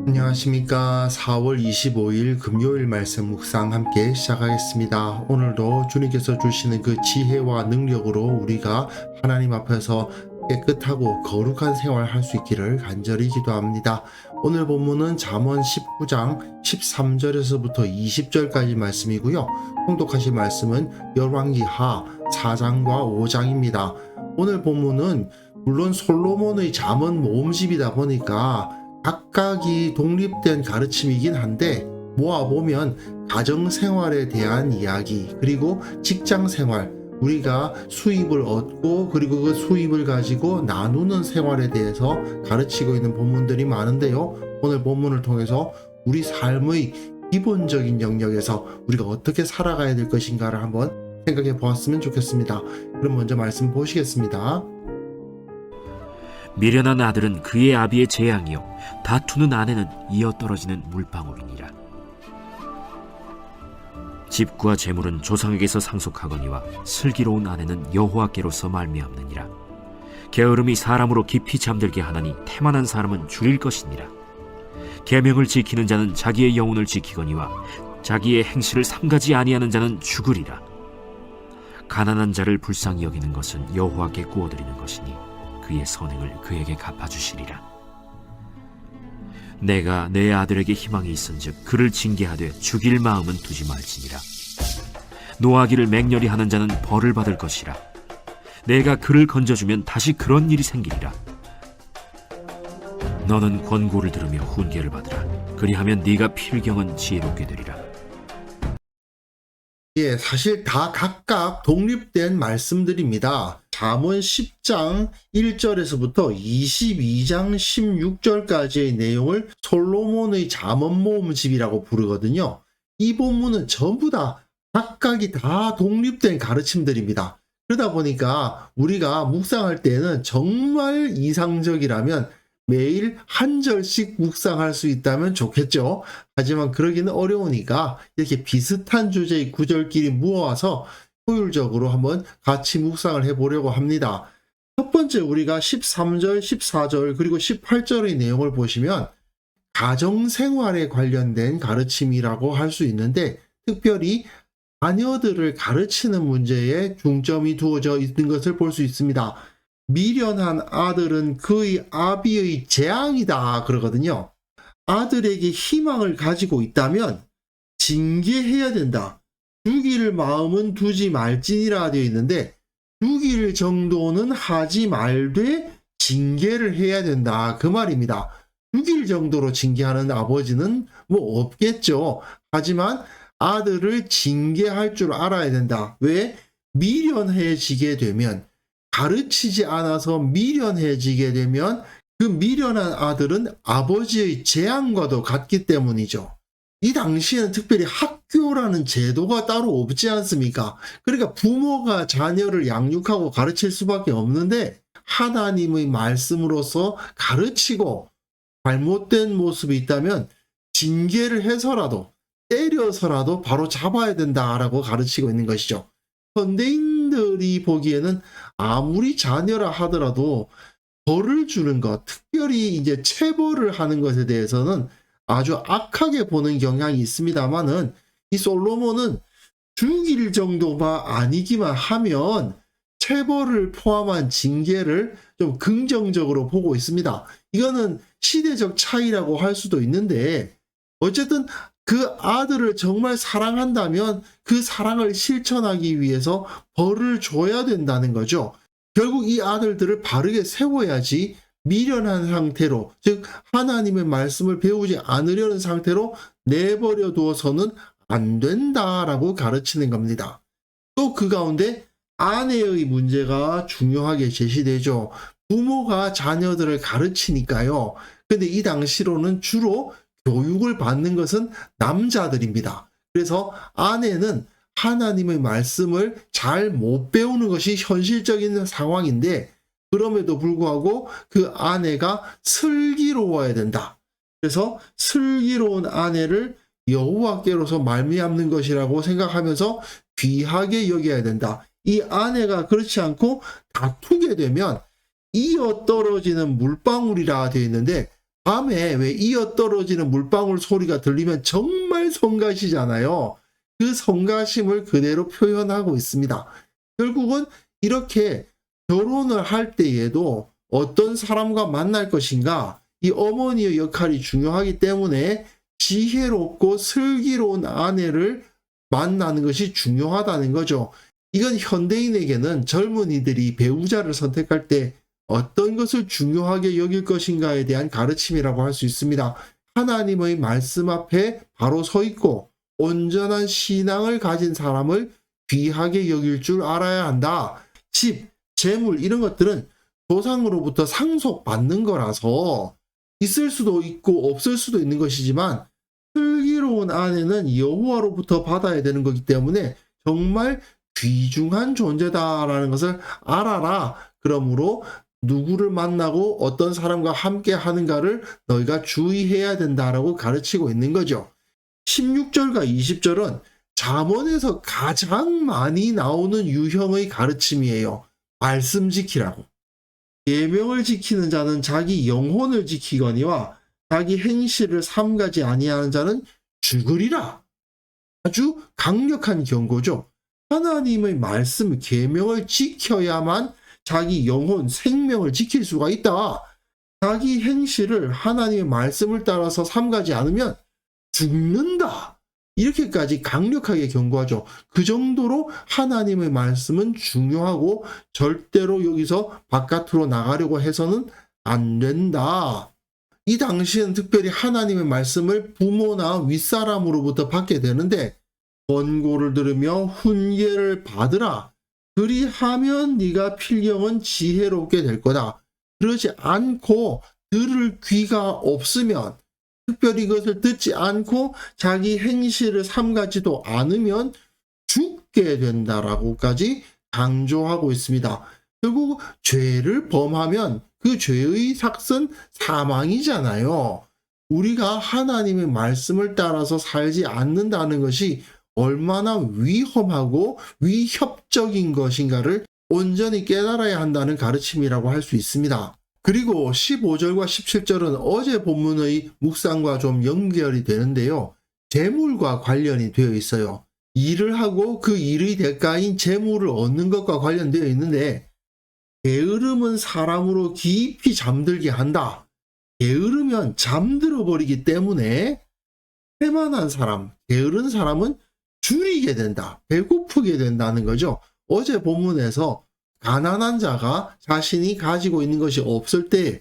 안녕하십니까. 4월 25일 금요일 말씀 묵상 함께 시작하겠습니다. 오늘도 주님께서 주시는 그 지혜와 능력으로 우리가 하나님 앞에서 깨끗하고 거룩한 생활을 할 수 있기를 간절히 기도합니다. 오늘 본문은 잠언 19장 13절에서부터 20절까지 말씀이고요. 통독하실 말씀은 열왕기하 4장과 5장입니다. 오늘 본문은 물론 솔로몬의 잠언 모음집이다 보니까 각각이 독립된 가르침이긴 한데 모아보면 가정생활에 대한 이야기, 그리고 직장생활, 우리가 수입을 얻고 그리고 그 수입을 가지고 나누는 생활에 대해서 가르치고 있는 본문들이 많은데요. 오늘 본문을 통해서 우리 삶의 기본적인 영역에서 우리가 어떻게 살아가야 될 것인가를 한번 생각해 보았으면 좋겠습니다. 그럼 먼저 말씀 보시겠습니다. 미련한 아들은 그의 아비의 재앙이요 다투는 아내는 이어떨어지는 물방울이니라. 집과 재물은 조상에게서 상속하거니와 슬기로운 아내는 여호와께로서 말미암느니라. 게으름이 사람으로 깊이 잠들게 하나니 태만한 사람은 죽일 것이니라. 계명을 지키는 자는 자기의 영혼을 지키거니와 자기의 행실을 삼가지 아니하는 자는 죽으리라. 가난한 자를 불쌍히 여기는 것은 여호와께 구워드리는 것이니 그의 선행을 그에게 갚아주시리라. 내가 내 아들에게 희망이 있은즉 그를 징계하되 죽일 마음은 두지 말지니라. 노하기를 맹렬히 하는 자는 벌을 받을 것이라. 내가 그를 건져주면 다시 그런 일이 생기리라. 너는 권고를 들으며 훈계를 받으라. 그리하면 네가 필경은 지혜롭게 되리라. 사실 다 각각 독립된 말씀들입니다. 잠언 10장 1절에서부터 22장 16절까지의 내용을 솔로몬의 잠언 모음집이라고 부르거든요. 이 본문은 전부 다 각각이 다 독립된 가르침들입니다. 그러다 보니까 우리가 묵상할 때는 정말 이상적이라면 매일 한 절씩 묵상할 수 있다면 좋겠죠. 하지만 그러기는 어려우니까 이렇게 비슷한 주제의 구절끼리 모아서 효율적으로 한번 같이 묵상을 해보려고 합니다. 첫 번째 우리가 13절, 14절 그리고 18절의 내용을 보시면 가정생활에 관련된 가르침이라고 할 수 있는데 특별히 자녀들을 가르치는 문제에 중점이 두어져 있는 것을 볼 수 있습니다. 미련한 아들은 그의 아비의 재앙이다 그러거든요. 아들에게 희망을 가지고 있다면 징계해야 된다. 죽일 마음은 두지 말지니라 되어 있는데 죽일 정도는 하지 말되 징계를 해야 된다 그 말입니다. 죽일 정도로 징계하는 아버지는 뭐 없겠죠. 하지만 아들을 징계할 줄 알아야 된다. 왜? 미련해지게 되면, 가르치지 않아서 미련해지게 되면 그 미련한 아들은 아버지의 재앙과도 같기 때문이죠. 이 당시에는 특별히 학교라는 제도가 따로 없지 않습니까? 그러니까 부모가 자녀를 양육하고 가르칠 수밖에 없는데 하나님의 말씀으로서 가르치고 잘못된 모습이 있다면 징계를 해서라도 때려서라도 바로 잡아야 된다라고 가르치고 있는 것이죠. 현대인들이 보기에는 아무리 자녀라 하더라도 벌을 주는 것, 특별히 이제 체벌을 하는 것에 대해서는 아주 악하게 보는 경향이 있습니다만은 이 솔로몬은 죽일 정도가 아니기만 하면 체벌을 포함한 징계를 좀 긍정적으로 보고 있습니다. 이거는 시대적 차이라고 할 수도 있는데 어쨌든 그 아들을 정말 사랑한다면 그 사랑을 실천하기 위해서 벌을 줘야 된다는 거죠. 결국 이 아들들을 바르게 세워야지 미련한 상태로, 즉 하나님의 말씀을 배우지 않으려는 상태로 내버려 두어서는 안 된다라고 가르치는 겁니다. 또 그 가운데 아내의 문제가 중요하게 제시되죠. 부모가 자녀들을 가르치니까요. 근데 이 당시로는 주로 교육을 받는 것은 남자들입니다. 그래서 아내는 하나님의 말씀을 잘 못 배우는 것이 현실적인 상황인데 그럼에도 불구하고 그 아내가 슬기로워야 된다. 그래서 슬기로운 아내를 여호와께로서 말미암는 것이라고 생각하면서 귀하게 여겨야 된다. 이 아내가 그렇지 않고 다투게 되면 이어 떨어지는 물방울이라 되어 있는데 밤에 왜 이어 떨어지는 물방울 소리가 들리면 정말 성가시잖아요. 그 성가심을 그대로 표현하고 있습니다. 결국은 이렇게 결혼을 할 때에도 어떤 사람과 만날 것인가, 이 어머니의 역할이 중요하기 때문에 지혜롭고 슬기로운 아내를 만나는 것이 중요하다는 거죠. 이건 현대인에게는 젊은이들이 배우자를 선택할 때 어떤 것을 중요하게 여길 것인가에 대한 가르침이라고 할 수 있습니다. 하나님의 말씀 앞에 바로 서 있고 온전한 신앙을 가진 사람을 귀하게 여길 줄 알아야 한다. 집, 재물 이런 것들은 조상으로부터 상속받는 거라서 있을 수도 있고 없을 수도 있는 것이지만 슬기로운 아내는 여호와로부터 받아야 되는 거기 때문에 정말 귀중한 존재다라는 것을 알아라. 그러므로 누구를 만나고 어떤 사람과 함께 하는가를 너희가 주의해야 된다라고 가르치고 있는 거죠. 16절과 20절은 잠언에서 가장 많이 나오는 유형의 가르침이에요. 말씀 지키라고. 계명을 지키는 자는 자기 영혼을 지키거니와 자기 행실을 삼가지 아니하는 자는 죽으리라. 아주 강력한 경고죠. 하나님의 말씀, 계명을 지켜야만 자기 영혼, 생명을 지킬 수가 있다. 자기 행실을 하나님의 말씀을 따라서 삼가지 않으면 죽는다. 이렇게까지 강력하게 경고하죠. 그 정도로 하나님의 말씀은 중요하고 절대로 여기서 바깥으로 나가려고 해서는 안 된다. 이 당시에는 특별히 하나님의 말씀을 부모나 윗사람으로부터 받게 되는데 권고를 들으며 훈계를 받으라. 그리하면 네가 필경은 지혜롭게 될 거다. 그러지 않고 들을 귀가 없으면 특별히 이것을 듣지 않고 자기 행실을 삼가지도 않으면 죽게 된다라고까지 강조하고 있습니다. 결국 죄를 범하면 그 죄의 삭은 사망이잖아요. 우리가 하나님의 말씀을 따라서 살지 않는다는 것이 얼마나 위험하고 위협적인 것인가를 온전히 깨달아야 한다는 가르침이라고 할 수 있습니다. 그리고 15절과 17절은 어제 본문의 묵상과 좀 연결이 되는데요. 재물과 관련이 되어 있어요. 일을 하고 그 일의 대가인 재물을 얻는 것과 관련되어 있는데 게으름은 사람으로 깊이 잠들게 한다. 게으르면 잠들어 버리기 때문에 태만한 사람, 게으른 사람은 줄이게 된다. 배고프게 된다는 거죠. 어제 본문에서 가난한 자가 자신이 가지고 있는 것이 없을 때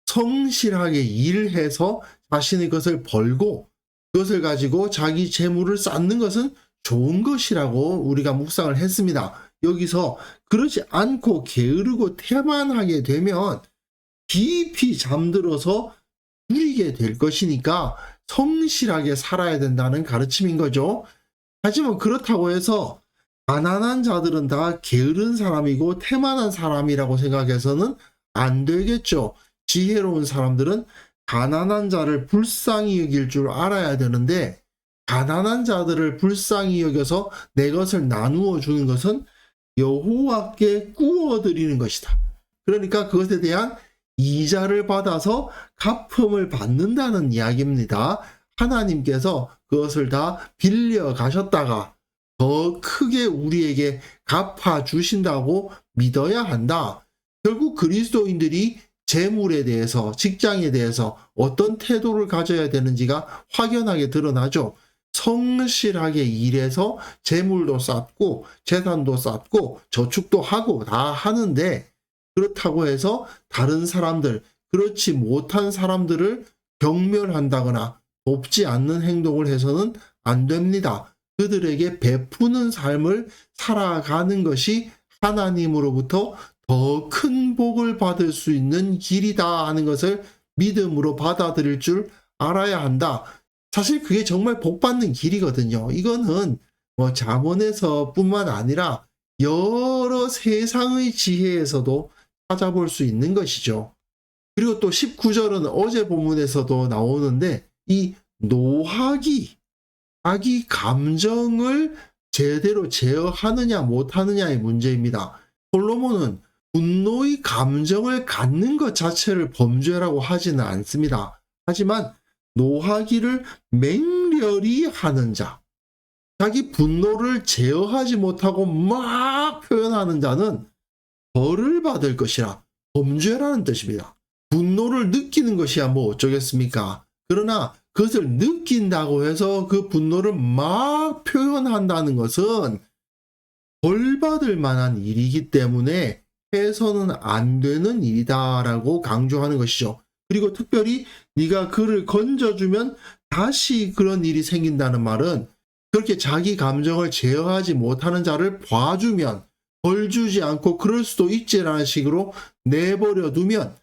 성실하게 일해서 자신의 것을 벌고 그것을 가지고 자기 재물을 쌓는 것은 좋은 것이라고 우리가 묵상을 했습니다. 여기서 그러지 않고 게으르고 태만하게 되면 깊이 잠들어서 줄이게 될 것이니까 성실하게 살아야 된다는 가르침인 거죠. 하지만 그렇다고 해서 가난한 자들은 다 게으른 사람이고 태만한 사람이라고 생각해서는 안 되겠죠. 지혜로운 사람들은 가난한 자를 불쌍히 여길 줄 알아야 되는데 가난한 자들을 불쌍히 여겨서 내 것을 나누어 주는 것은 여호와께 구워드리는 것이다. 그러니까 그것에 대한 이자를 받아서 갚음을 받는다는 이야기입니다. 하나님께서 그것을 다 빌려 가셨다가 더 크게 우리에게 갚아 주신다고 믿어야 한다. 결국 그리스도인들이 재물에 대해서, 직장에 대해서 어떤 태도를 가져야 되는지가 확연하게 드러나죠. 성실하게 일해서 재물도 쌓고 재산도 쌓고 저축도 하고 다 하는데 그렇다고 해서 다른 사람들, 그렇지 못한 사람들을 경멸한다거나 돕지 않는 행동을 해서는 안 됩니다. 그들에게 베푸는 삶을 살아가는 것이 하나님으로부터 더 큰 복을 받을 수 있는 길이다 하는 것을 믿음으로 받아들일 줄 알아야 한다. 사실 그게 정말 복 받는 길이거든요. 이거는 잠언에서 뿐만 아니라 여러 세상의 지혜에서도 찾아볼 수 있는 것이죠. 그리고 또 19절은 어제 본문에서도 나오는데 이 노하기, 자기 감정을 제대로 제어하느냐 못하느냐의 문제입니다. 솔로몬은 분노의 감정을 갖는 것 자체를 범죄라고 하지는 않습니다. 하지만 노하기를 맹렬히 하는 자, 자기 분노를 제어하지 못하고 막 표현하는 자는 벌을 받을 것이라 범죄라는 뜻입니다. 분노를 느끼는 것이야 뭐 어쩌겠습니까? 그러나 그것을 느낀다고 해서 그 분노를 막 표현한다는 것은 벌 받을 만한 일이기 때문에 해서는 안 되는 일이다라고 강조하는 것이죠. 그리고 특별히 네가 그를 건져주면 다시 그런 일이 생긴다는 말은 그렇게 자기 감정을 제어하지 못하는 자를 봐주면 벌 주지 않고 그럴 수도 있지라는 식으로 내버려 두면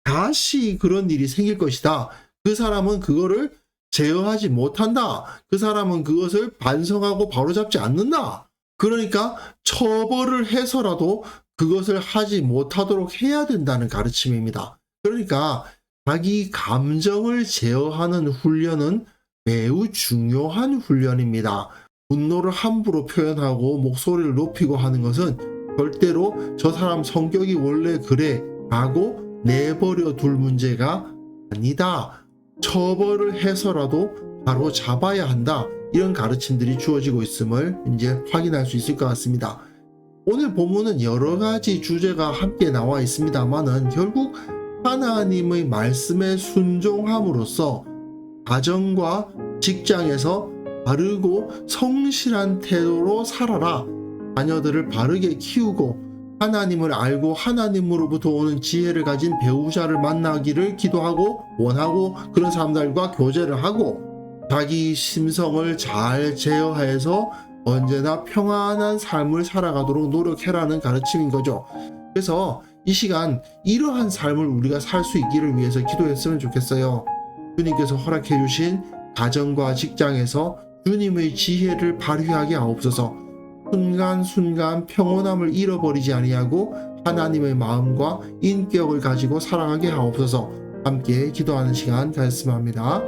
다시 그런 일이 생길 것이다. 그 사람은 그거를 제어하지 못한다. 그 사람은 그것을 반성하고 바로잡지 않는다. 그러니까 처벌을 해서라도 그것을 하지 못하도록 해야 된다는 가르침입니다. 그러니까 자기 감정을 제어하는 훈련은 매우 중요한 훈련입니다. 분노를 함부로 표현하고 목소리를 높이고 하는 것은 절대로 저 사람 성격이 원래 그래 하고 내버려 둘 문제가 아니다. 처벌을 해서라도 바로 잡아야 한다. 이런 가르침들이 주어지고 있음을 이제 확인할 수 있을 것 같습니다. 오늘 본문은 여러 가지 주제가 함께 나와 있습니다만은 결국 하나님의 말씀에 순종함으로써 가정과 직장에서 바르고 성실한 태도로 살아라. 자녀들을 바르게 키우고 하나님을 알고 하나님으로부터 오는 지혜를 가진 배우자를 만나기를 기도하고 원하고 그런 사람들과 교제를 하고 자기 심성을 잘 제어해서 언제나 평안한 삶을 살아가도록 노력해라는 가르침인 거죠. 그래서 이 시간 이러한 삶을 우리가 살 수 있기를 위해서 기도했으면 좋겠어요. 주님께서 허락해 주신 가정과 직장에서 주님의 지혜를 발휘하게 하옵소서. 순간순간 평온함을 잃어버리지 아니하고 하나님의 마음과 인격을 가지고 살아가게 하옵소서. 함께 기도하는 시간 가졌으면 합니다.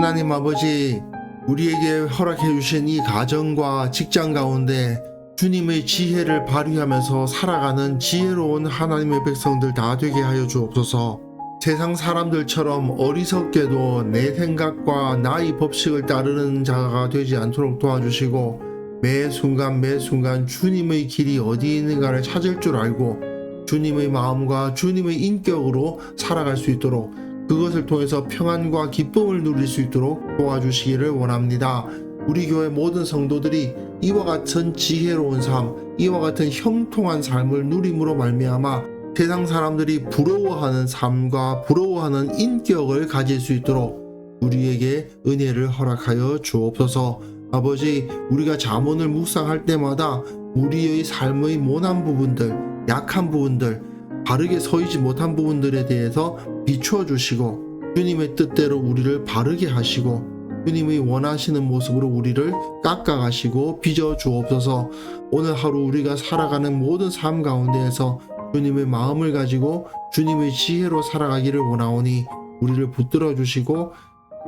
하나님 아버지, 우리에게 허락해 주신 이 가정과 직장 가운데 주님의 지혜를 발휘하면서 살아가는 지혜로운 하나님의 백성들 다 되게 하여 주옵소서. 세상 사람들처럼 어리석게도 내 생각과 나의 법칙을 따르는 자가 되지 않도록 도와주시고 매 순간 주님의 길이 어디 있는가를 찾을 줄 알고 주님의 마음과 주님의 인격으로 살아갈 수 있도록 그것을 통해서 평안과 기쁨을 누릴 수 있도록 도와주시기를 원합니다. 우리 교회 모든 성도들이 이와 같은 지혜로운 삶, 이와 같은 형통한 삶을 누림으로 말미암아 세상 사람들이 부러워하는 삶과 부러워하는 인격을 가질 수 있도록 우리에게 은혜를 허락하여 주옵소서. 아버지, 우리가 잠언을 묵상할 때마다 우리의 삶의 모난 부분들, 약한 부분들, 바르게 서이지 못한 부분들에 대해서 비추어 주시고 주님의 뜻대로 우리를 바르게 하시고 주님이 원하시는 모습으로 우리를 깎아가시고 빚어 주옵소서. 오늘 하루 우리가 살아가는 모든 삶 가운데에서 주님의 마음을 가지고 주님의 지혜로 살아가기를 원하오니 우리를 붙들어 주시고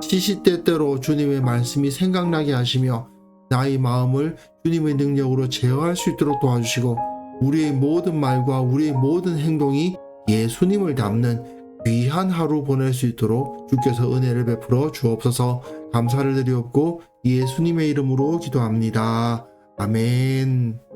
시시때때로 주님의 말씀이 생각나게 하시며 나의 마음을 주님의 능력으로 제어할 수 있도록 도와주시고 우리의 모든 말과 우리의 모든 행동이 예수님을 닮는 귀한 하루 보낼 수 있도록 주께서 은혜를 베풀어 주옵소서. 감사를 드리옵고 예수님의 이름으로 기도합니다. 아멘.